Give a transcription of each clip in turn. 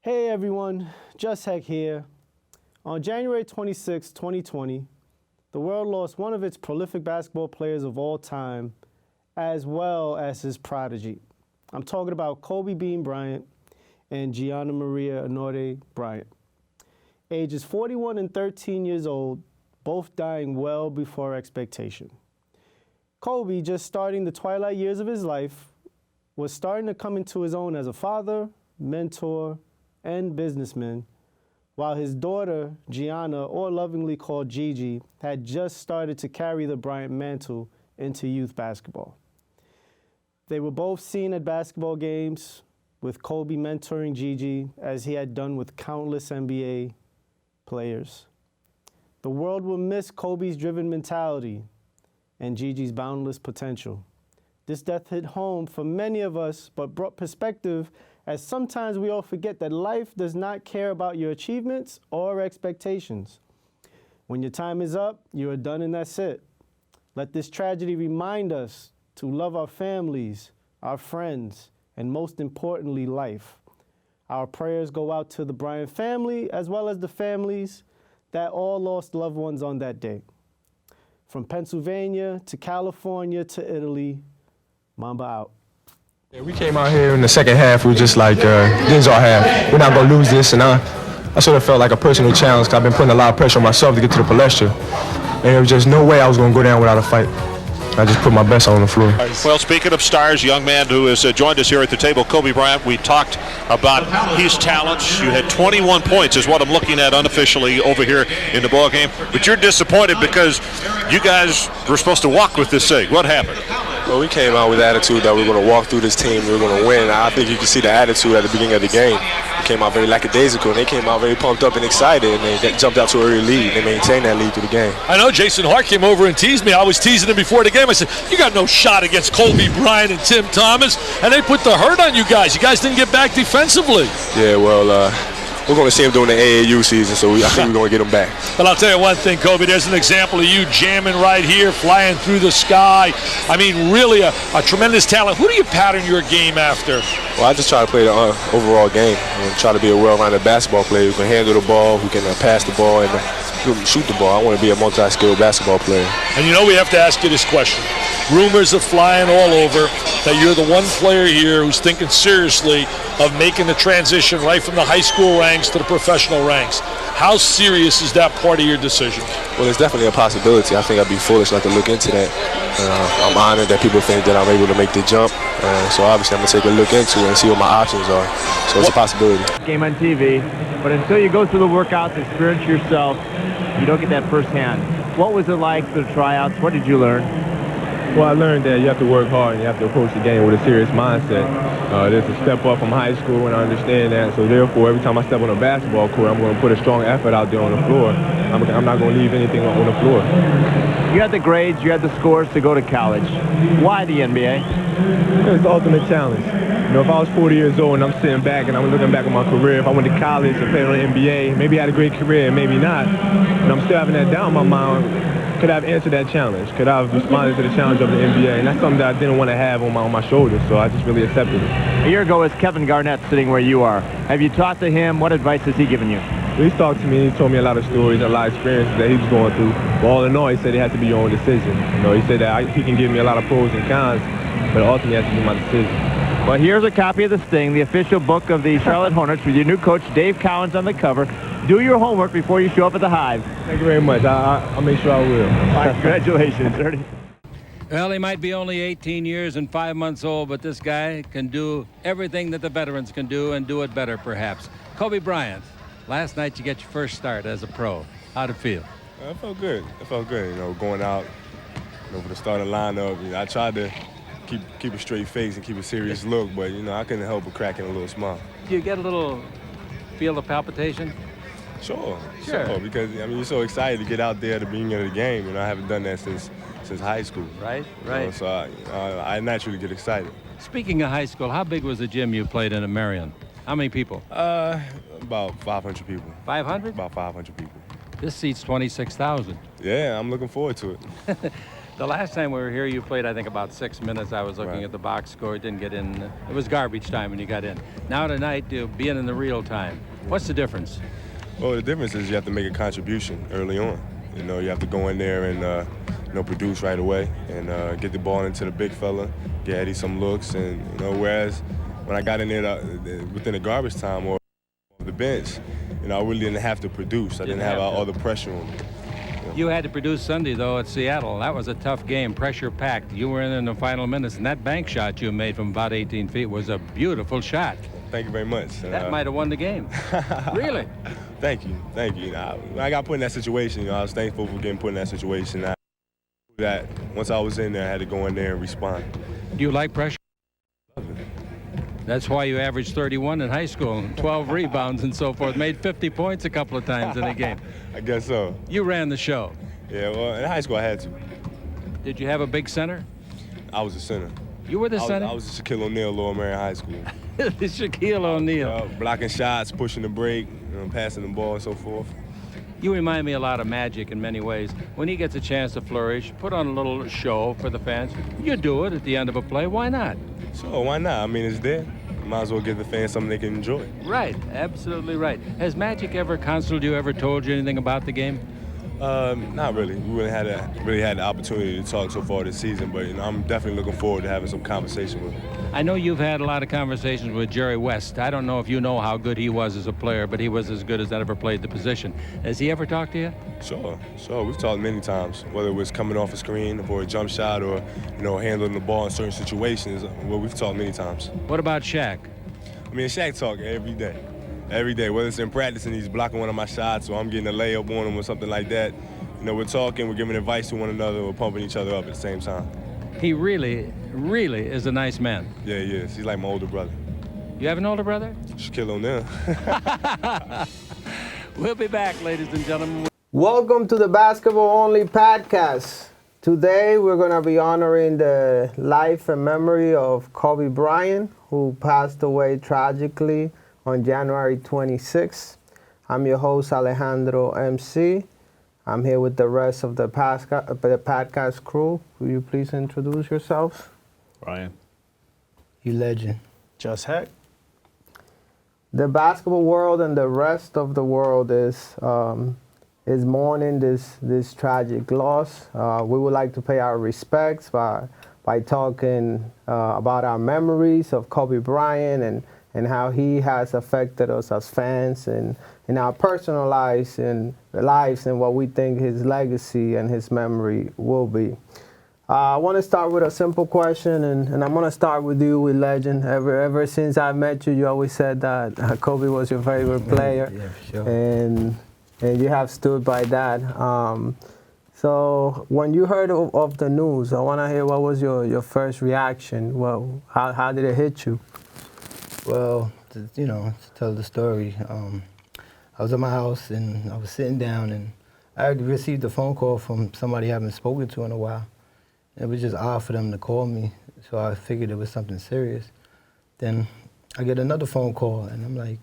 Hey everyone, Just Heck here. On January 26, 2020, the world lost one of its prolific basketball players of all time, as well as his prodigy. I'm talking about Kobe Bean Bryant and Gianna Maria Honore Bryant. Ages 41 and 13 years old, both dying well before expectation. Kobe, just starting the twilight years of his life, was starting to come into his own as a father, mentor, and businessman, while his daughter, Gianna, or lovingly called Gigi, had just started to carry the Bryant mantle into youth basketball. They were both seen at basketball games, with Kobe mentoring Gigi as he had done with countless NBA players. The world will miss Kobe's driven mentality and Gigi's boundless potential. This death hit home for many of us, but brought perspective, as sometimes we all forget that life does not care about your achievements or expectations. When your time is up, you are done and that's it. Let this tragedy remind us to love our families, our friends, and most importantly, life. Our prayers go out to the Bryant family, as well as the families that all lost loved ones on that day. From Pennsylvania to California to Italy, Mamba out. Yeah, we came out here in the second half. We were just like, this is our half. We're not going to lose this. And I sort of felt like a personal challenge because I've been putting a lot of pressure on myself to get to the palestra. And there was just no way I was going to go down without a fight. I just put my best on the floor. Well, speaking of stars, young man who has joined us here at the table, Kobe Bryant, we talked about his talents. You had 21 points is what I'm looking at unofficially over here in the ball game. But you're disappointed because you guys were supposed to walk with this thing. What happened? Well, we came out with the attitude that we were going to walk through this team, we were going to win. I think you can see the attitude at the beginning of the game. We came out very lackadaisical, and they came out very pumped up and excited, and they jumped out to an early lead. They maintained that lead through the game. I know Jason Hart came over and teased me. I was teasing him before the game. I said, you got no shot against Kobe Bryant and Tim Thomas, and they put the hurt on you guys. You guys didn't get back defensively. Yeah, well, we're going to see him during the AAU season, so I think we're going to get him back. But I'll tell you one thing, Kobe, there's an example of you jamming right here, flying through the sky. I mean, really a tremendous talent. Who do you pattern your game after? Well, I just try to play the overall game. Try to be a well-rounded basketball player who can handle the ball, who can pass the ball, and shoot the ball. I want to be a multi-skilled basketball player. And you know we have to ask you this question. Rumors are flying all over that you're the one player here who's thinking seriously of making the transition right from the high school ranks to the professional ranks. How serious is that part of your decision? Well, it's definitely a possibility. I think I'd be foolish not to look into that. I'm honored that people think that I'm able to make the jump. So obviously I'm going to take a look into it and see what my options are. So it's a possibility. Game on TV, but until you go through the workouts, experience yourself, you don't get that firsthand. What was it like for the tryouts? What did you learn? Well, I learned that you have to work hard and you have to approach the game with a serious mindset. There's a step up from high school, and I understand that. So therefore, every time I step on a basketball court, I'm going to put a strong effort out there on the floor. I'm not going to leave anything on the floor. You had the grades, you had the scores to go to college. Why the NBA? It's the ultimate challenge. You know, if I was 40 years old and I'm sitting back and I'm looking back at my career, if I went to college and played on the NBA, maybe I had a great career, maybe not. But I'm still having that doubt in my mind. Could I have answered that challenge? Could I have responded to the challenge of the NBA? And that's something that I didn't want to have on my shoulders, so I just really accepted it. A year ago was Kevin Garnett sitting where you are. Have you talked to him? What advice has he given you? He's talked to me. He told me a lot of stories, a lot of experiences that he was going through. But all in all, he said it had to be your own decision. You know, he said that he can give me a lot of pros and cons, but ultimately it has to be my decision. Well, here's a copy of The Sting, the official book of the Charlotte Hornets, with your new coach, Dave Cowens, on the cover. Do your homework before you show up at the Hive. Thank you very much. I'll make sure I will. All right, congratulations, Ernie. Well, he might be only 18 years and 5 months old, but this guy can do everything that the veterans can do and do it better, perhaps. Kobe Bryant, last night you get your first start as a pro. How'd it feel? It felt good. It felt good, you know, going out, for the starting lineup. You know, I tried to keep a straight face and keep a serious look, but, you know, I couldn't help but cracking a little smile. Do you get a little feel of palpitation? Sure, because, I mean, you're so excited to get out there at the beginning of the game. You know, I haven't done that since high school. Right. You know, so I naturally get excited. Speaking of high school, how big was the gym you played in Marion? How many people? About 500 people. 500? About 500 people. This seats 26,000. Yeah, I'm looking forward to it. The last time we were here, you played, I think, about 6 minutes. I was looking at the box score. It didn't get in. It was garbage time when you got in. Now tonight, being in the real time. What's the difference? Well, the difference is you have to make a contribution early on. You know, you have to go in there and produce right away and get the ball into the big fella, get Eddie some looks, and whereas when I got in there within the garbage time or the bench, I really didn't have to produce. I didn't have all the pressure on me. You had to produce Sunday, though, at Seattle. That was a tough game, pressure-packed. You were in the final minutes, and that bank shot you made from about 18 feet was a beautiful shot. Thank you very much. That might have won the game. Really? Thank you. I got put in that situation. I was thankful for getting put in that situation. That once I was in there, I had to go in there and respond. Do you like pressure? That's why you averaged 31 in high school, 12 rebounds and so forth, made 50 points a couple of times in a game. I guess so. You ran the show. Yeah, well, in high school I had to. Did you have a big center? I was a center. You were the center? I was a Shaquille O'Neal, Lower Marion High School. Shaquille O'Neal. Blocking shots, pushing the break, passing the ball and so forth. You remind me a lot of Magic in many ways. When he gets a chance to flourish, put on a little show for the fans. You do it at the end of a play. Why not? Sure, why not? I mean, it's there. Might as well give the fans something they can enjoy. Right, absolutely right. Has Magic ever counseled you, ever told you anything about the game? Not really. We really had the opportunity to talk so far this season, but I'm definitely looking forward to having some conversation with him. I know you've had a lot of conversations with Jerry West. I don't know if you know how good he was as a player, but he was as good as that ever played the position. Has he ever talked to you? Sure. We've talked many times, whether it was coming off a screen or a jump shot or handling the ball in certain situations. Well, we've talked many times. What about Shaq? I mean, Shaq talk every day. Every day, whether it's in practice and he's blocking one of my shots or I'm getting a layup on him or something like that. We're talking, we're giving advice to one another, we're pumping each other up at the same time. He really, really is a nice man. Yeah, he is. He's like my older brother. You have an older brother? Shaquille O'Neal. We'll be back, ladies and gentlemen. Welcome to the Basketball Only podcast. Today we're going to be honoring the life and memory of Kobe Bryant, who passed away tragically on January 26th. I'm your host, Alejandro MC. I'm here with the rest of the podcast crew. Will you please introduce yourselves? Ryan. You legend. Just Heck. The basketball world and the rest of the world is mourning this tragic loss. We would like to pay our respects by talking about our memories of Kobe Bryant and how he has affected us as fans and in our personal lives and what we think his legacy and his memory will be. I want to start with a simple question, and I'm going to start with you, with Legend. Ever since I met you, you always said that Kobe was your favorite player. Yeah, for sure. And you have stood by that. So when you heard of the news, I want to hear what was your first reaction. Well, how did it hit you? Well, to tell the story, I was at my house and I was sitting down and I received a phone call from somebody I haven't spoken to in a while. It was just odd for them to call me, so I figured it was something serious. Then I get another phone call and I'm like,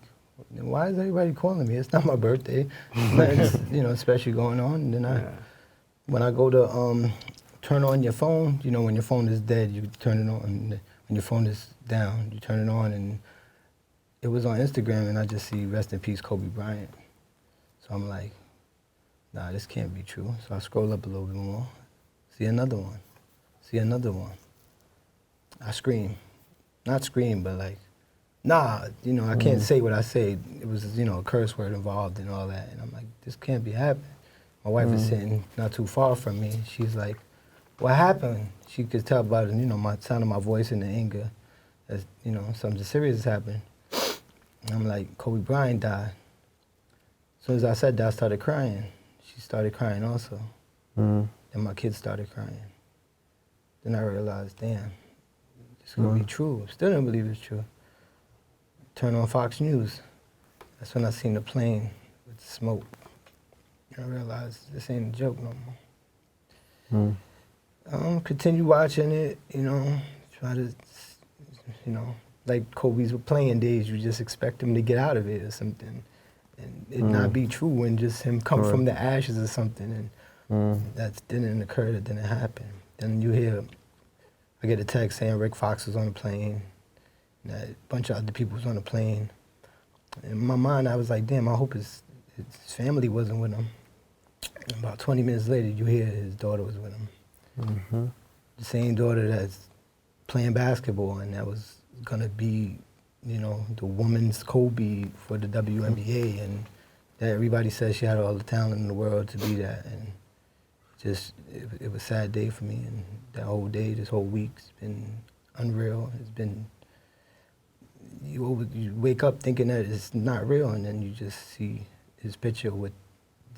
why is everybody calling me? It's not my birthday. Nothing, special going on. And then when I go to turn on your phone, when your phone is dead, you turn it on. And when your phone is down, you turn it on, and it was on Instagram, and I just see rest in peace Kobe Bryant. So I'm like, nah, this can't be true. So I scroll up a little bit more, see another one. I scream. Not scream, but like, nah, I can't say what I say. It was, a curse word involved and all that. And I'm like, this can't be happening. My wife is sitting not too far from me. She's like, what happened? She could tell by the, my sound of my voice and the anger that, something serious has happened. And I'm like, Kobe Bryant died. As soon as I said that, I started crying. She started crying also. And my kids started crying. Then I realized, damn, this could be true. Still don't believe it's true. Turn on Fox News. That's when I seen the plane with the smoke. I realized this ain't a joke no more. Continue watching it, try to, like Kobe's playing days, you just expect him to get out of it or something. And it not be true and just him come from the ashes or something. And that didn't occur, that didn't happen. then I get a text saying Rick Fox was on the plane, and a bunch of other people was on the plane. In my mind, I was like, damn, I hope his family wasn't with him. And about 20 minutes later, you hear his daughter was with him. Mm-hmm. The same daughter that's playing basketball, and that was gonna be, the woman's Kobe for the WNBA, and that everybody says she had all the talent in the world to be that, and it was a sad day for me, and that whole day, this whole week's been unreal. It's been, you wake up thinking that it's not real, and then you just see his picture with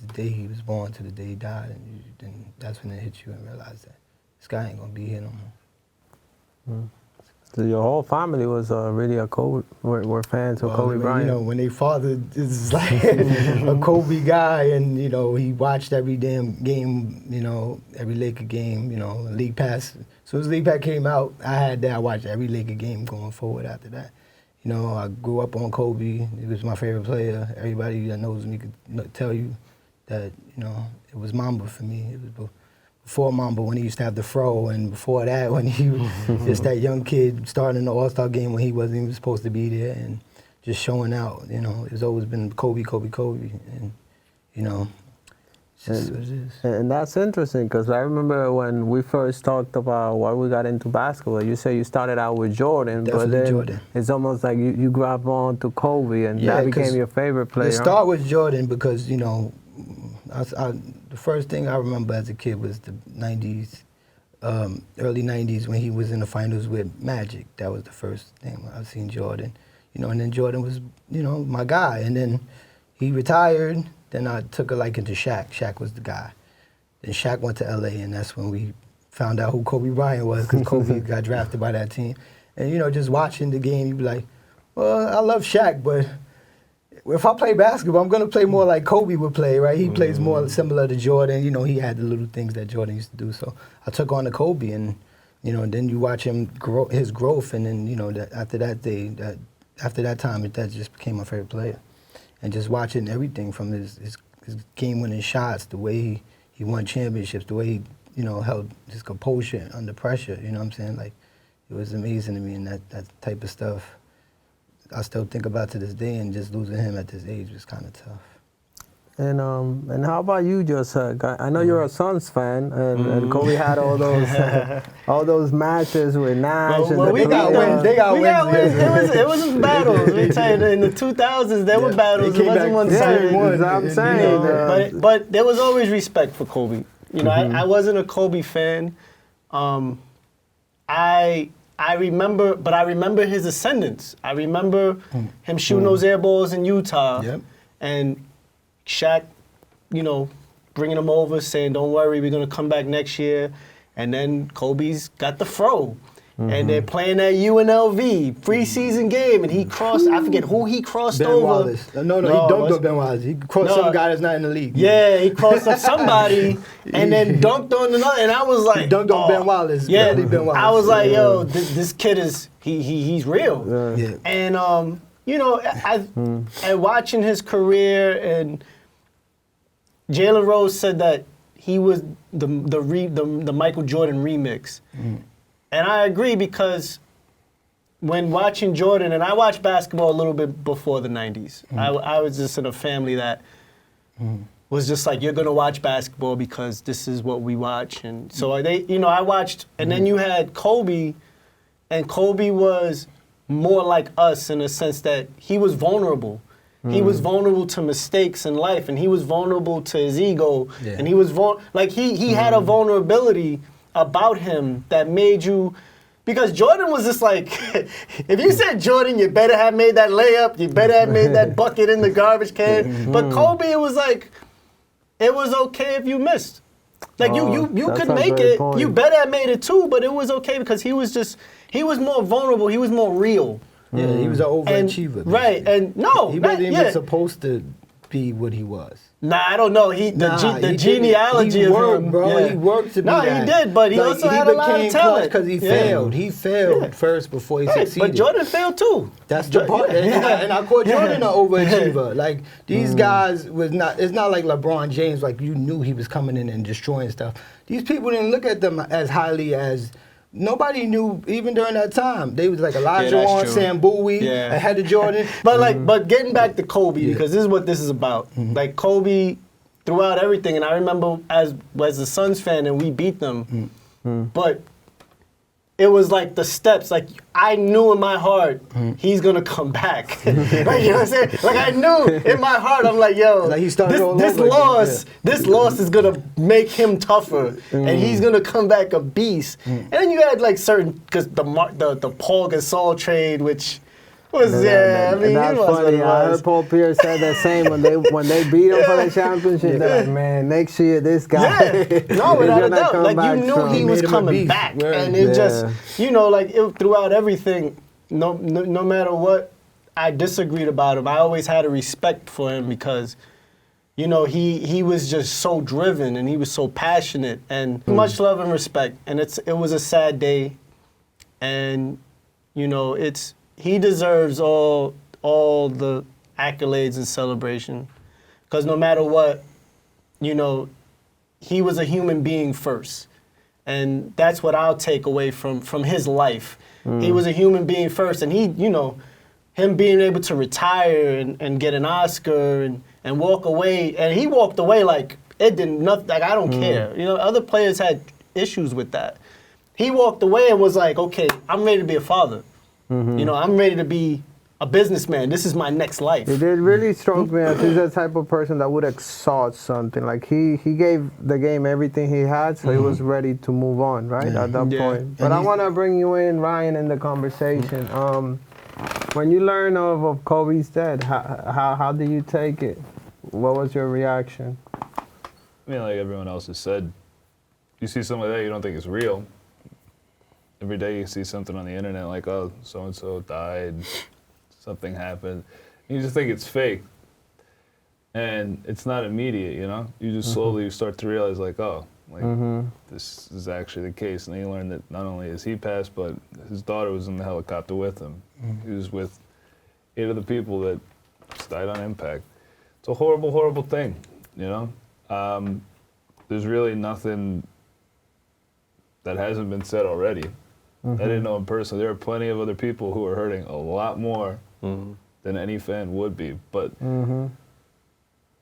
the day he was born to the day he died, and then that's when it hits you and realize that this guy ain't gonna be here no more. Mm. So your whole family was really were fans of Kobe Bryant. When their father is like a Kobe guy, and he watched every damn game, every Laker game, League Pass. As soon as League Pass came out, I had that. I watched every Laker game going forward after that. I grew up on Kobe. He was my favorite player. Everybody that knows me could tell you that, it was Mamba for me. It was before Mamba, when he used to have the fro, and before that, when he was just that young kid starting the All-Star game when he wasn't even supposed to be there, and just showing out. It's always been Kobe, Kobe, Kobe, and it's just what it is. And that's interesting, because I remember when we first talked about why we got into basketball, you said you started out with Jordan, Definitely but then Jordan. It's almost like you grabbed on to Kobe, and that became your favorite player. It started with Jordan because, the first thing I remember as a kid was the 90s, early 90s, when he was in the finals with Magic. That was the first thing I've seen Jordan. And then Jordan was, my guy. And then he retired. Then I took a liking to Shaq. Shaq was the guy. Then Shaq went to LA, and that's when we found out who Kobe Bryant was, because Kobe got drafted by that team. And, just watching the game, you'd be like, well, I love Shaq, but if I play basketball, I'm going to play more like Kobe would play, right? He plays more similar to Jordan. He had the little things that Jordan used to do. So I took on to Kobe, and, then you watch him grow, his growth, and then, after that time, that just became my favorite player. And just watching everything from his game-winning shots, the way he won championships, the way he, held his composure under pressure, you know what I'm saying? Like, it was amazing to me, and that type of stuff I still think about to this day, and just losing him at this age was kind of tough. And how about you, Joseph? I know you're a Suns fan, and Kobe had all those matches with Nash. Well, we got wins. They got wins. It was battles. Let me tell you, in the 2000s, there were battles. It wasn't one-sided. I'm saying. But there was always respect for Kobe. I wasn't a Kobe fan. I remember his ascendance. I remember him shooting those air balls in Utah, and Shaq, bringing him over, saying, "Don't worry, we're gonna come back next year." And then Kobe's got the fro, and they're playing that UNLV preseason game, and he crossed. I forget who he crossed Ben over. Wallace. No, he dunked on Ben Wallace. He crossed some guy that's not in the league. Yeah, he crossed up somebody, and then dunked on another. And I was like, he dunked on Ben Wallace. Yeah, Ben Wallace. I was like, yo, this kid is he's real. Yeah. And and watching his career, and Jalen Rose said that he was the Michael Jordan remix. And I agree, because when watching Jordan, and I watched basketball a little bit before the 90s. I was just in a family that was just like, you're going to watch basketball because this is what we watch. And so I watched, and then you had Kobe, and Kobe was more like us in the sense that he was vulnerable. He was vulnerable to mistakes in life, and he was vulnerable to his ego, and he was he had a vulnerability about him that made you, because Jordan was just like, if you said Jordan, you better have made that layup, you better have made that bucket in the garbage can. But Kobe, it was like, it was okay if you missed. Like you could make it, you better have made it too, but it was okay because he was more vulnerable, he was more real. Yeah, he was an overachiever. Right, and no, he wasn't even supposed to be what he was. Nah, I don't know. The genealogy he worked, of him, bro. yeah. He worked to be No, that. he did, but he also had a lot of talent because he failed. He failed first before he succeeded. But Jordan failed too. That's the part. And I call Jordan an overachiever. Like these guys was not. It's not like LeBron James. Like you knew he was coming in and destroying stuff. These people didn't look at them as highly as. Nobody knew even during that time. They was like Elijah Wan, Sam Bowie, ahead of Jordan. But getting back to Kobe, because this is what this is about. Like Kobe, throughout everything, and I remember as a Suns fan, and we beat them, but it was like the steps. Like I knew in my heart he's gonna come back. Like, you know what I'm saying? Like I knew in my heart, I'm like, yo, like he started this loss is gonna make him tougher, and he's gonna come back a beast. And then you had like certain, because the Paul Gasol trade, which was I mean, that's funny. I heard Paul Pierce said the same when they beat him for the championship. They're like, man, next year this guy. No, without a doubt. Like you knew he was coming back, and it just, you know, like throughout everything, no matter what I disagreed about him, I always had a respect for him because, you know, he was just so driven and he was so passionate, and much love and respect. And it was a sad day, and you know he deserves all the accolades and celebration, because no matter what, you know, he was a human being first, and that's what I'll take away from his life. He was a human being first, and he, you know, him being able to retire and get an Oscar and walk away, and he walked away like it didn't nothing. Like I don't care. You know, other players had issues with that. He walked away and was like, okay, I'm ready to be a father. You know, I'm ready to be a businessman. This is my next life. It did really struck me as he's the type of person that would exhaust something. Like he gave the game everything he had, so he was ready to move on, right, at that point. But I want to bring you in, Ryan, in the conversation. When you learn of Kobe's death, how did you take it? What was your reaction? I mean, like everyone else has said, you see something like that, you don't think it's real. Every day you see something on the internet like, oh, so-and-so died, something happened. You just think it's fake. And it's not immediate, you know? You just slowly start to realize like, oh, like this is actually the case. And then you learn that not only has he passed, but his daughter was in the helicopter with him. He was with 8 other people that just died on impact. It's a horrible, horrible thing, you know? There's really nothing that hasn't been said already. I didn't know him personally. There are plenty of other people who are hurting a lot more than any fan would be. But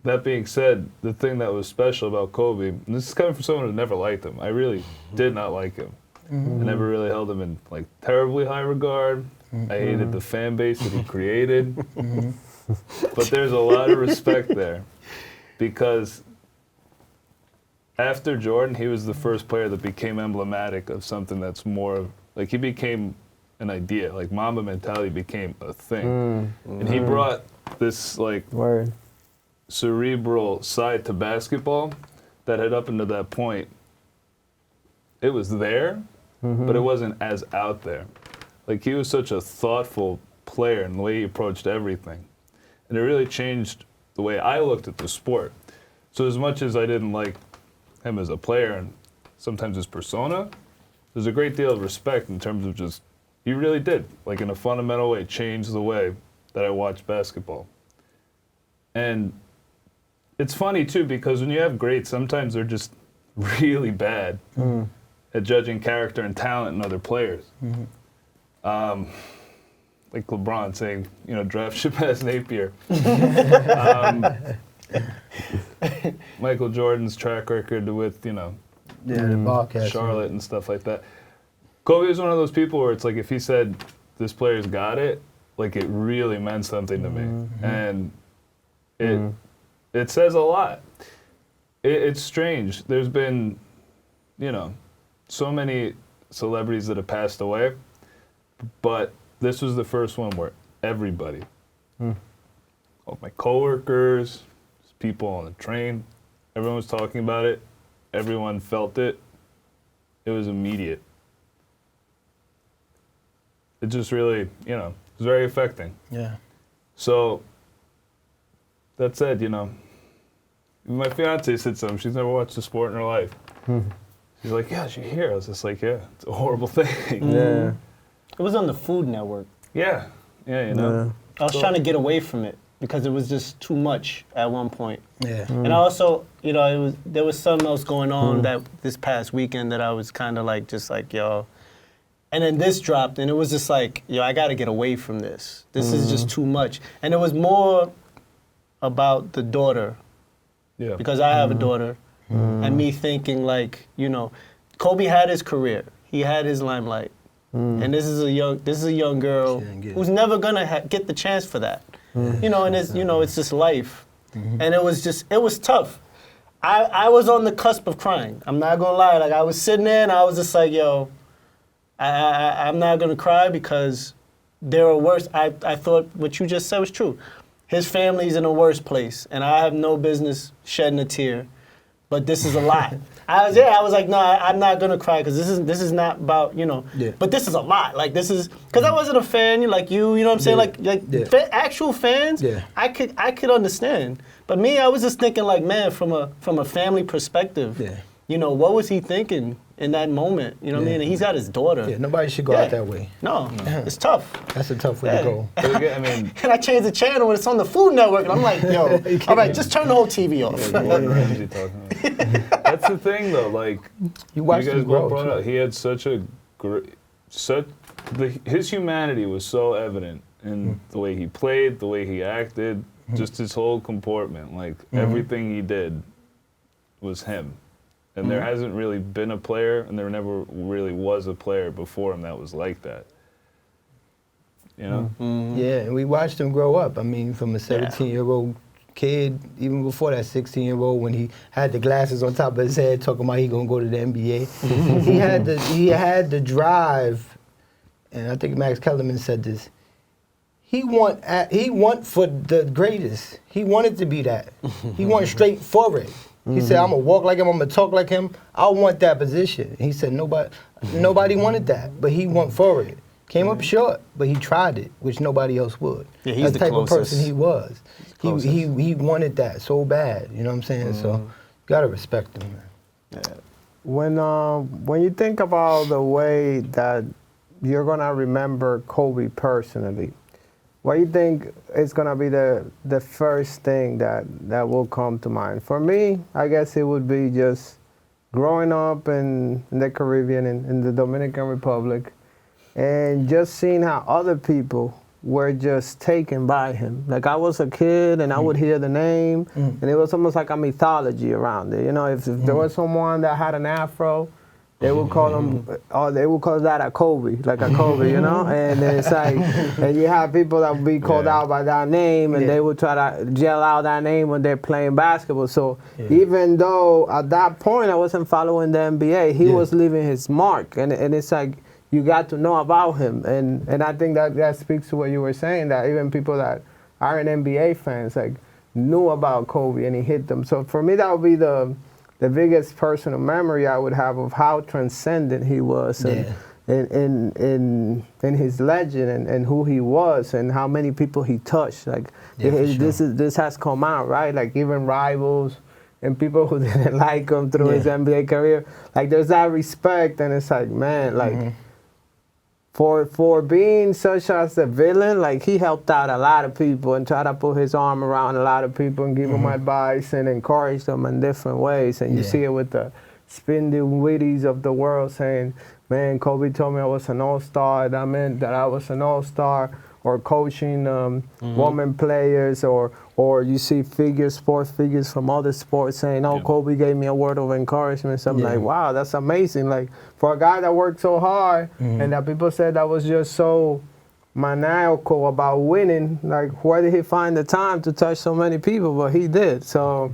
that being said, the thing that was special about Kobe, and this is coming from someone who never liked him. I really did not like him. I never really held him in like terribly high regard. I hated the fan base that he created. But there's a lot of respect there, because after Jordan, he was the first player that became emblematic of something that's more, like he became an idea, like Mamba mentality became a thing. And he brought this like cerebral side to basketball that had up until that point, it was there, but it wasn't as out there. Like he was such a thoughtful player in the way he approached everything. And it really changed the way I looked at the sport. So as much as I didn't like him as a player and sometimes his persona, there's a great deal of respect in terms of just, he really did, like in a fundamental way, change the way that I watch basketball. And it's funny too, because when you have greats, sometimes they're just really bad at judging character and talent in other players. Like LeBron saying, you know, draft should pass Napier. Michael Jordan's track record with, you know, Charlotte and stuff like that. Kobe was one of those people where it's like if he said, this player's got it, like it really meant something to me. And it says a lot. It's strange. There's been, you know, so many celebrities that have passed away, but this was the first one where everybody, all my coworkers, people on the train, everyone was talking about it. Everyone felt it. It was immediate. It just really, you know, it was very affecting. Yeah. So that said, you know, my fiance said something. She's never watched a sport in her life. She's like, yeah, she hear. I was just like, yeah, it's a horrible thing. Yeah. It was on the Food Network. Yeah, you know. I was trying to get away from it because it was just too much at one point. Yeah. And I also, you know, there was something else going on that this past weekend that I was kind of like, just like, yo. And then this dropped, and it was just like, yo, I got to get away from this. This is just too much. And it was more about the daughter. Yeah. Because I have a daughter, and me thinking like, you know, Kobe had his career. He had his limelight. And this is a young girl who's never gonna get the chance for that, you know. And it's just life, and it was tough. I was on the cusp of crying. I'm not gonna lie. Like I was sitting there and I was just like, yo, I'm not gonna cry because there are worse. I thought what you just said was true. His family's in a worse place, and I have no business shedding a tear. But this is a lot. I was like, no, I'm not gonna cry because this is not about, you know. Yeah. But this is a lot. Like this is because I wasn't a fan like you know what I'm saying? Actual fans. Yeah. I could understand. But me, I was just thinking like, man, from a family perspective. Yeah. You know, what was he thinking in that moment? You know what I mean? And he's got his daughter. Yeah, nobody should go out that way. No, it's tough. That's a tough way to go. But again, I mean, And I changed the channel and it's on the Food Network, and I'm like, yo, all right, just turn the whole TV off. Gordon Ramsay talking about. That's the thing, though. Like You watched guys him grow. both brought up, he had such a his humanity was so evident in the way he played, the way he acted, just his whole comportment. Like everything he did was him. And there hasn't really been a player, and there never really was a player before him that was like that. You know? Yeah, and we watched him grow up. I mean, from a 17-year-old kid, even before that 16-year-old, when he had the glasses on top of his head, talking about he gonna go to the NBA. he had the drive, and I think Max Kellerman said this. He want for the greatest. He wanted to be that. He went straight for it. He said, I'm gonna walk like him, I'm gonna talk like him. I want that position. He said nobody wanted that, but he went for it. Came up short, but he tried it, which nobody else would. Yeah, he's That's the the type closest. of person he was. He wanted that so bad, you know what I'm saying? So gotta respect him, man. When you think about the way that you're gonna remember Kobe personally, what do you think is gonna be the first thing that will come to mind? For me, I guess it would be just growing up in the Caribbean, in the Dominican Republic, and just seeing how other people were just taken by him. Like I was a kid and I would hear the name, and it was almost like a mythology around it. You know, if there was someone that had an afro, they would call him, or they would call that a Kobe, like a Kobe, you know? And it's like, and you have people that would be called out by that name, and they would try to gel out that name when they're playing basketball. So even though at that point I wasn't following the NBA, he was leaving his mark. And it's like, you got to know about him. And I think that speaks to what you were saying, that even people that aren't NBA fans, like, knew about Kobe and he hit them. So for me, that would be the biggest personal memory I would have of how transcendent he was in his legend and who he was and how many people he touched. Like this has come out, right? Like even rivals and people who didn't like him through his NBA career. Like there's that respect, and it's like, man, like for being such as a villain, like he helped out a lot of people and tried to put his arm around a lot of people and give them advice and encourage them in different ways. And you see it with the Spindy Witties of the world saying, man, Kobe told me I was an all-star, that meant that I was an all-star, or coaching women players, or you see sports figures from other sports saying, oh, Kobe gave me a word of encouragement. So I'm like, wow, that's amazing. Like, for a guy that worked so hard and that people said that was just so maniacal about winning, like, where did he find the time to touch so many people? But he did. So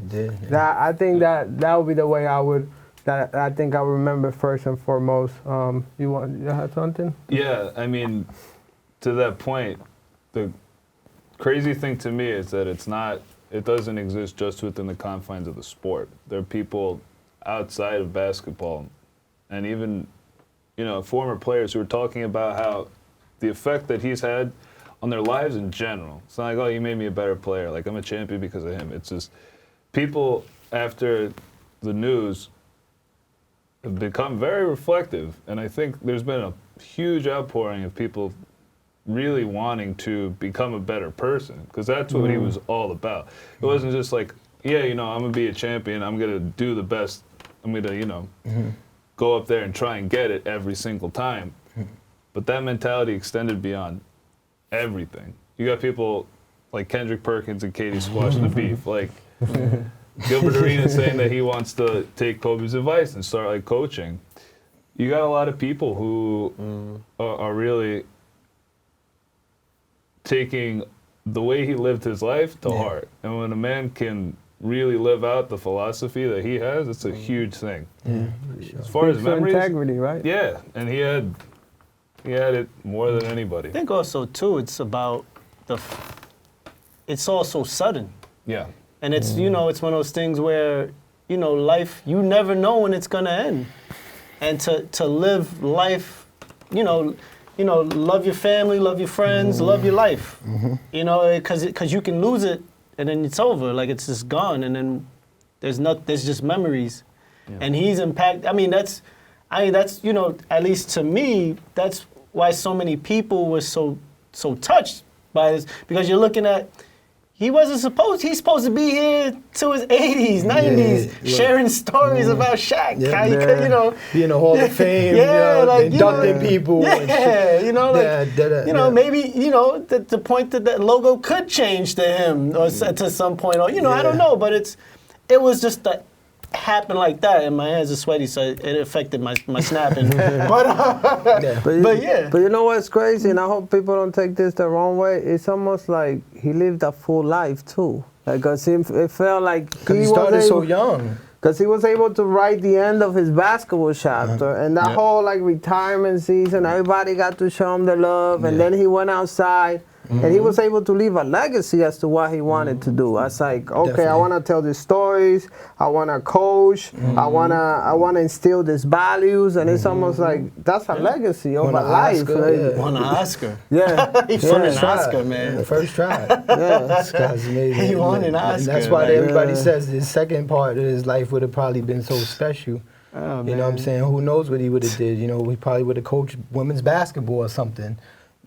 I think that would be the way I think I remember first and foremost. You had something? Yeah, I mean, to that point, the crazy thing to me is that it doesn't exist just within the confines of the sport. There are people outside of basketball and even, former players who are talking about how the effect that he's had on their lives in general. It's not like, oh, you made me a better player. Like, I'm a champion because of him. It's just people after the news have become very reflective, and I think there's been a huge outpouring of people really wanting to become a better person, because that's what he was all about. It wasn't just like, yeah, you know, I'm going to be a champion, I'm going to do the best, I'm going to, you know, go up there and try and get it every single time. But that mentality extended beyond everything. You got people like Kendrick Perkins and Katie squashing the beef, like Gilbert Arenas saying that he wants to take Kobe's advice and start like coaching. You got a lot of people who are really taking the way he lived his life to heart. And when a man can really live out the philosophy that he has, it's a huge thing. As far as memories, integrity, right? yeah, and he had it more than anybody. I think also too, it's about it's all so sudden. Yeah. And it's, you know, it's one of those things where, you know, life, you never know when it's gonna end. And to live life, you know, love your family, love your friends, love your life. You know, because you can lose it and then it's over, like it's just gone, and then there's just memories. Yeah. And he's impacted. I mean, that's, you know, at least to me, that's why so many people were so touched by this, because you're looking at, he's supposed to be here to his 80s, 90s, sharing stories about Shaq. How he could, you know, be in the Hall of Fame, inducting people. You know, like, maybe, you know, the point that logo could change to him or to some point, or, you know, I don't know, but it was just that happened like that, and my hands are sweaty, so it affected my snapping. But you know what's crazy, and I hope people don't take this the wrong way. It's almost like he lived a full life too. Like, cause it felt like he started so young. Because he was able to write the end of his basketball chapter, and that whole like retirement season, everybody got to show him the love, and then he went outside. And he was able to leave a legacy as to what he wanted to do. I was like, okay, definitely. I want to tell these stories. I want to coach. I want to instill these values. And it's almost like that's a legacy of my life. Won an Oscar. Yeah. He won an Oscar, man. First try. This guy's amazing. He won an Oscar. And that's why everybody says the second part of his life would have probably been so special. Oh, you know what I'm saying? Who knows what he would have did? You know, he probably would have coached women's basketball or something.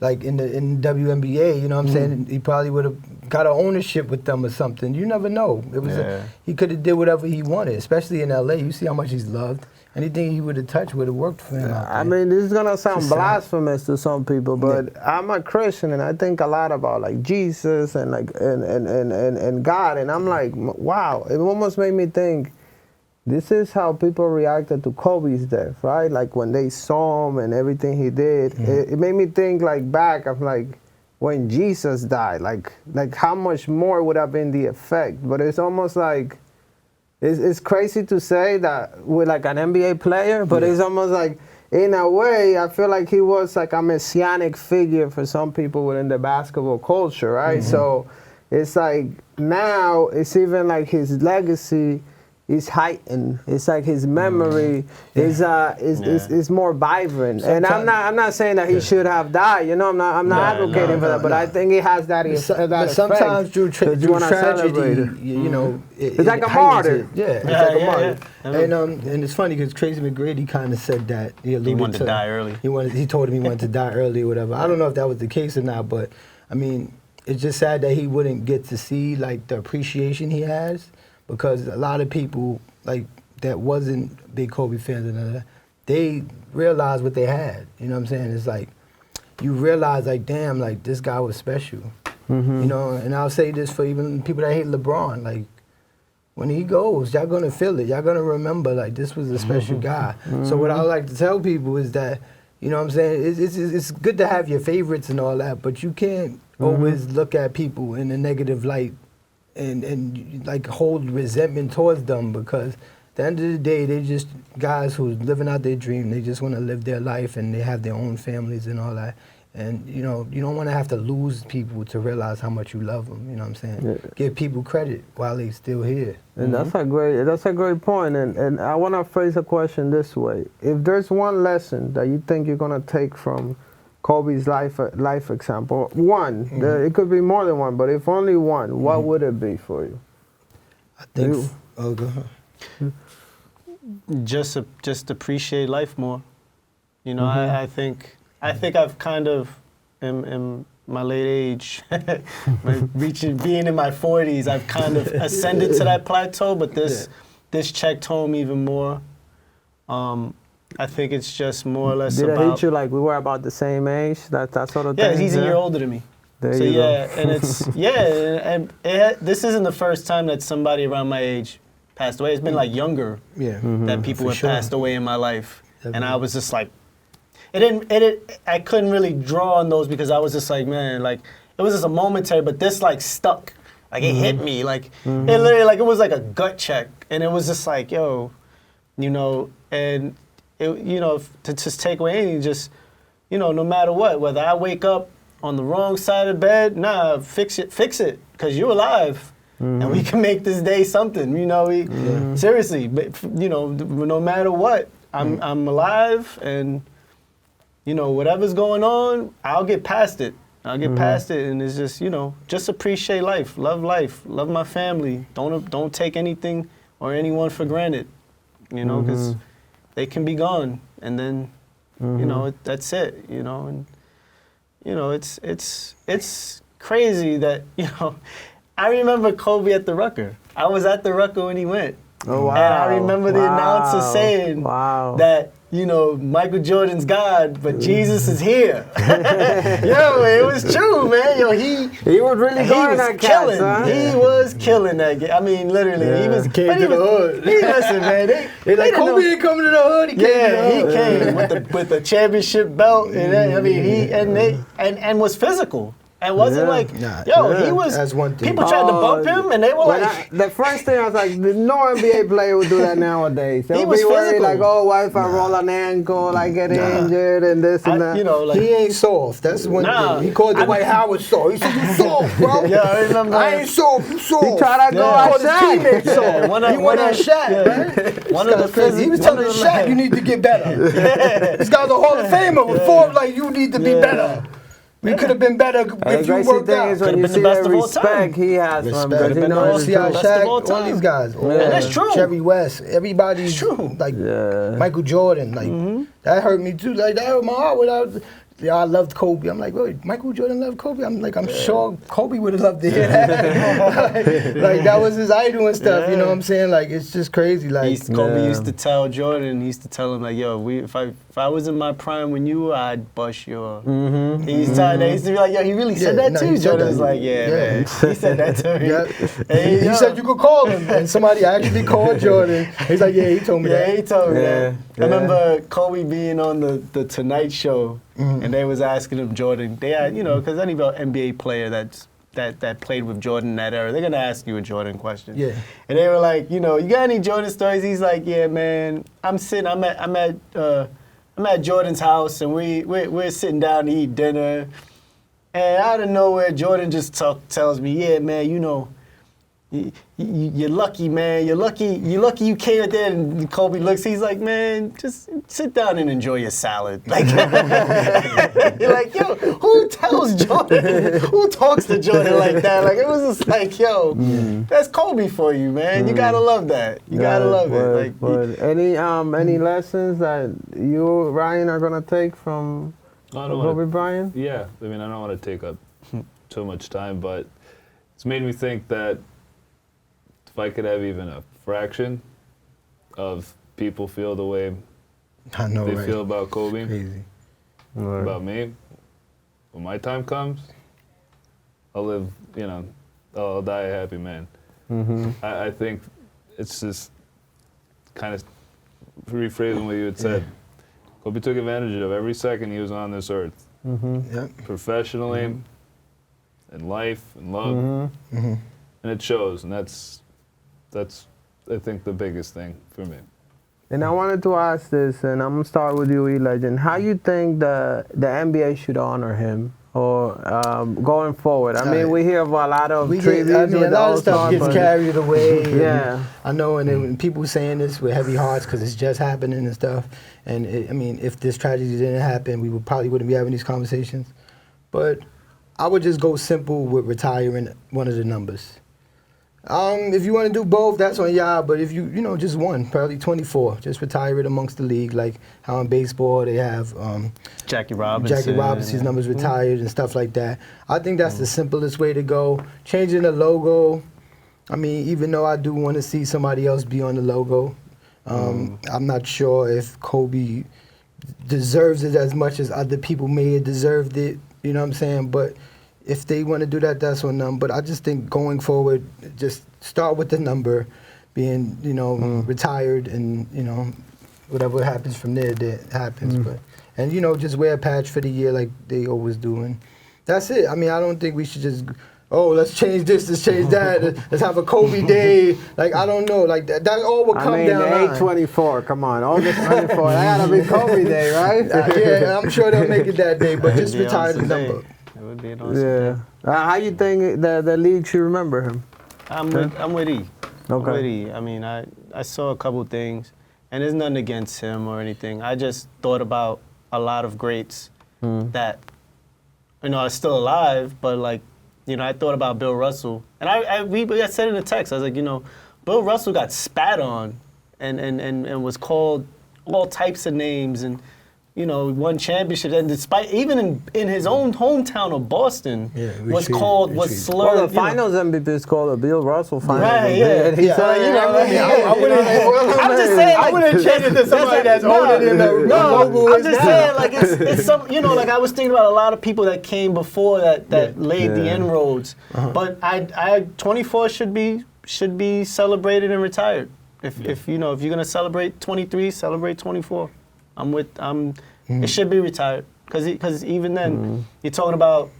Like in WNBA, you know what I'm saying? He probably would have got an ownership with them or something. You never know. It was he could have did whatever he wanted, especially in LA. You see how much he's loved. Anything he would have touched would have worked for him. I mean, this is gonna sound blasphemous to some people, but I'm a Christian and I think a lot about like Jesus and like and God, and I'm like, wow, it almost made me think. This is how people reacted to Kobe's death, right? Like when they saw him and everything he did, it made me think like back of like when Jesus died, like how much more would have been the effect. But it's almost like, it's crazy to say that with like an NBA player, but it's almost like, in a way, I feel like he was like a messianic figure for some people within the basketball culture, right? So it's like now it's even like his legacy is heightened. It's like his memory is more vibrant. And I'm not saying that he should have died. You know, I'm not advocating for that. But I think he has that. But sometimes through tragedy, you know, it's like a martyr. It's like a martyr. And it's funny because Tracy McGrady kind of said that he wanted to die early. He told him he wanted to die early or whatever. I don't know if that was the case or not, but I mean, it's just sad that he wouldn't get to see like the appreciation he has. Because a lot of people like that wasn't big Kobe fans and that, they realized what they had. You know what I'm saying? It's like you realize like, damn, like this guy was special. You know, and I'll say this for even people that hate LeBron, like when he goes, y'all gonna feel it. Y'all gonna remember like this was a special guy. So what I like to tell people is that, you know what I'm saying, it's good to have your favorites and all that, but you can't always look at people in a negative light and like hold resentment towards them, because at the end of the day, they're just guys who's living out their dream. They just want to live their life and they have their own families and all that. And, you know, you don't want to have to lose people to realize how much you love them, you know what I'm saying? Yeah. Give people credit while they're still here. And that's a great point. And I want to phrase a question this way. If there's one lesson that you think you're going to take from Kobe's life example, one, it could be more than one, but if only one, what would it be for you? I think. Oh, go ahead. Just appreciate life more. You know, I think I've kind of in my late age, being in my 40s, I've kind of ascended to that plateau. But this checked home even more. I think it's just more or less Did about. it hit you like we were about the same age? That sort of thing. Yeah, he's a year older than me. There So you yeah, go. and it's this isn't the first time that somebody around my age passed away. It's been like younger that people have passed away in my life, and I was just like, I couldn't really draw on those because I was just like, man, like it was just a momentary, but this like stuck, like it hit me, like it literally like it was like a gut check, and it was just like, yo, you know, and it, you know, to just take away anything, just, you know, no matter what, whether I wake up on the wrong side of bed, nah, fix it, because you're alive. And we can make this day something, you know. Seriously, but you know, no matter what, I'm alive, and you know, whatever's going on, I'll get past it. And it's just, you know, just appreciate life, love my family. Don't take anything or anyone for granted, you know, because they can be gone, and then, you know, that's it, you know, and you know, it's crazy that, you know. I remember Kobe at the Rucker. I was at the Rucker when he went. Oh, wow. And I remember the announcer saying that, you know, Michael Jordan's God, but Jesus is here. Yo, it was true, man. Yo, he was really going that killing. huh? He was killing that game. I mean, literally, he was Came to the hood. Listen, man, They like, Kobe ain't coming to the hood. He came to the hood. he came with the championship belt, and I mean, he was physical. And wasn't like, he was, that's one thing. people tried to bump him, and they were like. The first thing I was like, no NBA player would do that nowadays. They'll He was be worried physical. like, oh, what if I roll an ankle, I get injured, and this and that. You know, like, He ain't soft. That's one thing. He called Dwight Howard soft. He said, you soft, bro. Yeah, I remember. I ain't soft. You soft. He tried to go He called at his teammates Shaq. soft. He went at Shaq, right? One of the Crazy. He was telling Shaq, you need to get better. This guy's a Hall of Famer with four, like, you need to be better. We could have been better if you worked out. Is when you see the respect he has from him, because he knows See how best of Shaq, all all these guys, And that's true. Jerry West, everybody's like Michael Jordan, like that hurt me too. Like that hurt my heart. Without, I loved Kobe. I'm like, wait, Michael Jordan loved Kobe. I'm sure Kobe would have loved to hear that. like that was his idol and stuff. You know what I'm saying? Like it's just crazy. Like Kobe used to tell Jordan. He used to tell him like, yo, if I was in my prime when you were, I'd bust your. He used to be like, yo, he really said that too. Jordan was like, man, he said that to me. And he said you could call him, and somebody actually called Jordan. He's like, yeah, he told me that. Yeah, he told me that. I remember Kobe being on the Tonight Show, and they was asking him Jordan. They had, you know, because any NBA player that played with Jordan in that era, they're gonna ask you a Jordan question. Yeah. And they were like, you know, you got any Jordan stories? He's like, yeah, man. I'm at Jordan's house, and we're sitting down to eat dinner, and out of nowhere, Jordan just tells me, yeah, man, you know, you're lucky, man. You're lucky you came out there. And Kobe looks, he's like, man, just sit down and enjoy your salad. Like, you're like, yo, who tells Jordan? Who talks to Jordan like that? Like, it was just like, yo, that's Kobe for you, man. You gotta love that. You gotta love it. Like, any lessons that you, Ryan, are gonna take from Kobe Bryant? Yeah, I mean, I don't want to take up too much time, but it's made me think that if I could have even a fraction of people feel the way they feel about Kobe, about me, when my time comes, I'll live, you know, I'll die a happy man. I think it's just kind of rephrasing what you had said. Kobe took advantage of every second he was on this earth, professionally, in life, in love, and it shows, and that's I think the biggest thing for me. And I wanted to ask this, and I'm gonna start with you, E-Legend. How you think the NBA should honor him or going forward? I mean, we hear of a lot of tributes a with lot of the stuff All-Star, gets but- carried away. Yeah. I know, and then people saying this with heavy hearts because it's just happening and stuff. And I mean, if this tragedy didn't happen, we probably wouldn't be having these conversations. But I would just go simple with retiring one of the numbers. If you want to do both, that's on y'all. But if you know, just one, probably 24. Just retire it amongst the league, like how in baseball they have Jackie Robinson. Jackie Robinson's numbers retired and stuff like that. I think that's the simplest way to go. Changing the logo. I mean, even though I do want to see somebody else be on the logo, I'm not sure if Kobe deserves it as much as other people may have deserved it. You know what I'm saying? But if they want to do that, that's on them. But I just think going forward, just start with the number, being, you know, retired, and, you know, whatever happens from there, that happens. But, and, you know, just wear a patch for the year like they always do. And that's it. I mean, I don't think we should just, oh, let's change this, let's change that, let's have a Kobe day. Like, I don't know. Like, that all will come down the line. 8/24, come on, August 24th. That gotta be Kobe Day, right? Yeah, I'm sure they'll make it that day, but just It'd be retire awesome the day. number. It would be an awesome day. How you think the league should remember him? I'm with E. I'm Okay. with E. I mean, I saw a couple things, and there's nothing against him or anything. I just thought about a lot of greats that, you know, are still alive, but like, you know, I thought about Bill Russell, and I said in the text, I was like, you know, Bill Russell got spat on, and was called all types of names, and, you know, won championship, and despite even in his own hometown of Boston, was slurred. Well, the finals MVP is called a Bill Russell finals. Right, yeah. He said, you know, I'm just saying, I wouldn't change it to somebody that's older than the logo. I'm just saying, like, it's some, you know, like I was thinking about a lot of people that came before that laid the inroads. But I 24 should be celebrated and retired. If you know, if you're gonna celebrate 23, celebrate 24. It should be retired because even then you're talking about.